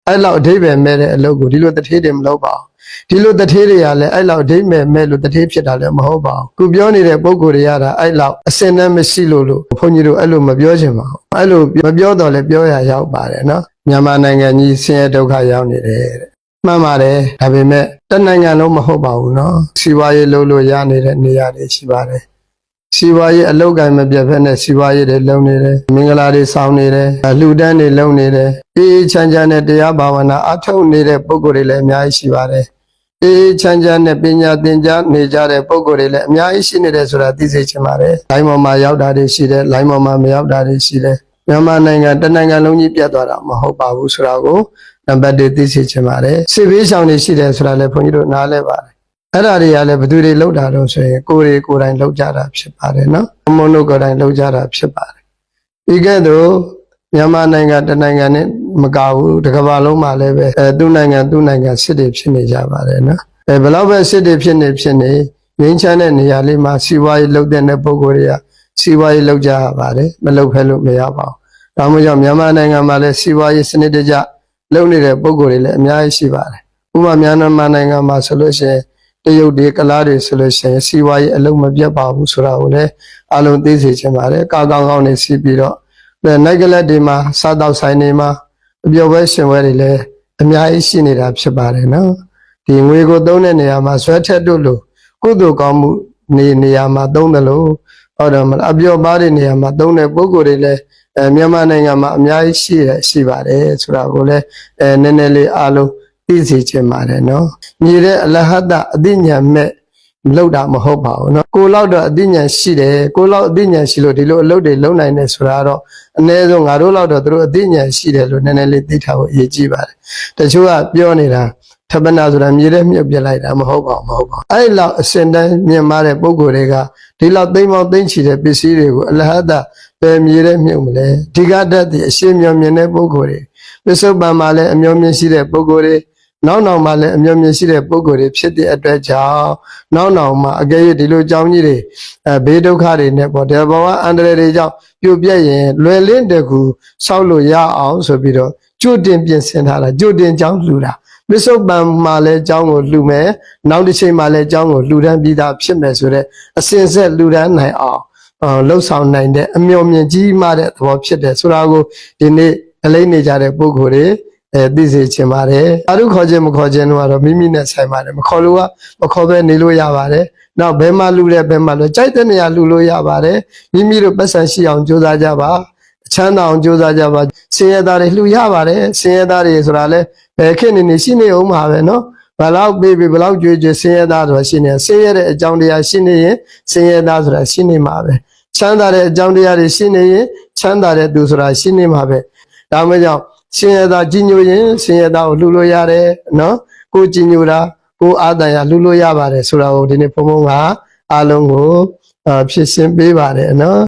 အဲ့လောက်အဓိပ္ပာယ်မဲ့တဲ့အလုပ်ကိုဒီလိုတထေးတွေမလုပ်ပါဘူးဒီလိုတထေးတွေကလည်းအဲ့လောက်အဓိပ္ပာယ်မဲ့လို့တထေးဖြစ်တာလည်းမဟုတ်ပါဘူးခုပြောနေတဲ့ပုံကိုယ်တွေရတာအဲ့လောက်အစင်နဲ့မရှိလို့ဘုန်းကြီးတို့အဲ့လိုမပြောချင်ပါဘူးအဲ့လိုမပြောတော့လည်းပြောရရောက်ပါတယ်နော်မြန်မာနိုင်ငံကြီးဆင်းရဲဒုက္ခရောက်နေတယ်တဲ့မှန်ပါတယ်ဒါပေမဲ့တနိုင်ငံလုံးမဟုတ်ပါဘူးနော်စီးပွားရေးလုပ်လို့ရနေတဲ့နေရာတွေရှိပါတယ်စီးပွားရေးအလုပ်ကိုင်မပြတ်ဖက်နဲ့စီးပွားရေးတွေလုပ်နေတယ်မင်္ဂလာတွေဆောင်နေတယ်လှူဒန်းတွေလုပ်နေတယ်အေးချမ်းချမ်းနဲ့တရားဘာဝနာအထောက်နေတဲ့ပုဂ္ဂိုလ်တွေလည်းအများကြီးရှိပါတယ်အေးချမ်းချမ်းနဲ့ပညာသင်ကြားနေကြတဲ့ပုဂ္ဂိုလ်တွေလည်းအများကြီးရှိနေတယ်ဆိုတာသိစေချင်ပါတယ်လိုင်းပေါ်မှာရောက်တာတွေရှိတယ်လိုင်းပေါ်မှာမရောက်တာတွေရှိတယ်မြန်မာနိုင်ငံတနိုင်ငံလုံးကြီးပြတ်သွားတာမဟုတ်ပါဘူးဆိုတာကိုနံပါတ်1သိစေချင်ပါတယ်စစ်ဘေးရှောင်တွေရှိတယ်ဆိုတာလည်းဘုန်းကြီးတို့နားလဲပါတယ်အဲ့ဒါတွေကလည်းဘယ်သူတွေလောက်တာတော့ဆိုရင်ကိုယ်တိုင်လောက်ကြတာဖြစ်ပါတယ်နော်အမုန်းတို့ကိုယ်တိုင်လောက်ကြတာဖြစ်ပါတယ်ဒီကဲ့သို့မြန်မာနိုင်ငံတနိုင်ငံနဲ့မကဘူးတစ်ကမ္ဘာလုံးမှာလည်းပဲသူ့နိုင်ငံစစ်တွေဖြစ်နေကြပါတယ်နော်ဘယ်လောက်ပဲစစ်တွေဖြစ်နေငြိမ်းချမ်းတဲ့နေရာလေးမှာစီးပွားရေးလုပ်တဲ့ပုဂ္ဂိုလ်တွေကစီးပွားရေးလုပ်ကြရပါတယ်မလုပ်ဖဲလို့မရပါဘူးဒါမှမဟုတ်မြန်မာနိုင်ငံမှာလည်းစီးပွားရေးစနစ်တကျလုပ်နေတဲ့ပုဂ္ဂိုလ်တွေလည်းအများကြီးရှိပါတယ်ဥပမာမြန်မာနိုင်ငံမှာဆိုလို့ရှိရင်တရုတ်တွေကလားတွေဆိုလို့ရှိရင်စီးပွားရေးအလုံးမပြတ်ပါဘူးဆိုတာကိုလည်းအလုံးသိစေချင်ပါတယ်ကာကောင်းကောင်းနေစီးပြီးတော့နိုင်ကလပ်တွေမှာစားတောက်ဆိုင်တွေမှာအပျော်ပွဲရှင်ပွဲတွေလည်းအများကြီးရှိနေတာဖြစ်ပါတယ်နော်ဒီငွေကိုသုံးတဲ့နေရာမှာဆွဲထက်တို့လို့ကုသိုလ်ကောင်းမှုနေရာမှာသုံးတယ်လို့ဟုတ်တယ်မလားအပျော်ပါးတဲ့နေရာမှာသုံးတဲ့ပုဂ္ဂိုလ်တွေလည်းမြန်မာနိုင်ငံမှာအများကြီးရှိပါတယ်ဆိုတာကိုလည်းနည်းနည်းလေးအလုံးသိစေချင်ပါတယ်နော်ညီတဲ့အလဟတအသိဉာဏ်မဲ့လောက်တာမဟုတ်ပါဘူးနော်ကိုလောက်တော့အသိဉာဏ်ရှိတယ်ကိုလောက်အသိဉာဏ်ရှိလို့ဒီလိုအလုပ်တွေလုပ်နိုင်တယ်ဆိုတာတော့အနည်းဆုံးငါတို့လောက်တော့သူတို့အသိဉာဏ်ရှိတယ်လို့နည်းနည်းလေးသိထားဖို့အရေးကြီးပါတယ်တချို့ကပြောနေတာထပ်ပနာဆိုတာမြေထဲမြုပ်ပြလိုက်တာမဟုတ်ပါဘူးအဲ့လောက်အစင်တန်းမြင်မာတဲ့ပုံကိုယ်တွေကဒီလောက်သိမ့်ပေါင်းသိမ့်ချီတဲ့ပစ္စည်းတွေကိုအလဟတပဲမြေထဲမြုပ်မလဲဒီကတတ်တဲ့အရှင်းမျောမြင်တဲ့ပုံကိုယ်တွေပစ္စုပန်မှာလည်းအမျောမြင်ရှိတဲ့ပုံကိုယ်တွေနောက်မှာလည်းအမျောမြင်ရှိတဲ့ပုံကိုယ်တွေဖြစ်တဲ့အတွက်ကြောင့်နောက်မှာအကယ်၍ဒီလိုကြောင်းကြီးတွေဘေးဒုက္ခတွေနဲ့ပေါ့ဒီဘဝအန္တရာယ်တွေကြောင့်ပြိုပြက်ရင်လွယ်လင့်တကူဆောက်လို့ရအောင်ဆိုပြီးတော့ကြိုတင်ပြင်ဆင်ထားတာကြိုတင်ကြောင်းလှူတာပစ္စုပန်မှာလည်းကြောင်းကိုလှူမယ်နောက်တစ်ချိန်မှာလည်းကြောင်းကိုလှူဒန်းပြီးသားဖြစ်မယ်ဆိုတဲ့အစဉ်ဆက်လှူဒန်းနိုင်အောင်လှုပ်ဆောင်နိုင်တဲ့အမျောမြင်ကြီးမားတဲ့သဘောဖြစ်တယ်ဆိုတာကိုဒီနေ့အလေးနေကြတဲ့ပုဂ္ဂိုလ်တွေသိစေချင်ပါတယ်အာရုခေါ်ခြင်းမခေါ်ခြင်းတို့ကတော့မိမိနဲ့ဆိုင်ပါတယ်မခေါ်လို့ကမခေါ်ပဲနေလို့ရပါတယ်နောက်ဘယ်မှာလူတဲ့ဘယ်မှာလို့ကြိုက်တဲ့နေရာလူလို့ရပါတယ်မိမိတို့ပတ်စံရှိအောင်ကြိုးစားကြပါချမ်းသာအောင်ကြိုးစားကြပါဆင်းရဲသားတွေလှူရပါတယ်ဆင်းရဲသားတွေဆိုတာလဲဘယ်ခေတ်နေရှိနေအောင်ပါပဲနော်ဘလောက်ပေးဘလောက်ကြွေးကြွေးဆင်းရဲသားဆိုတာရှိနေဆင်းရဲတဲ့အကြောင်းတရားရှိနေရင်ဆင်းရဲသားဆိုတာရှိနေမှာပဲချမ်းသာတဲ့အကြောင်းတရားတွေရှိနေရင်ချမ်းသာတဲ့သူဆိုတာရှိနေမှာပဲဒါမှမဟုတ်ဆင်းရဲသားကြီးညိုရင်ဆင်းရဲသားကိုလှူလို့ရတယ်နော်ကိုကြီးညိုတာကိုအာတန်ရလှူလို့ရပါတယ်ဆိုတာကိုဒီနေ့ဘုံဘုံကအားလုံးကိုဖြစ်ရှင်းပေးပါတယ်နော်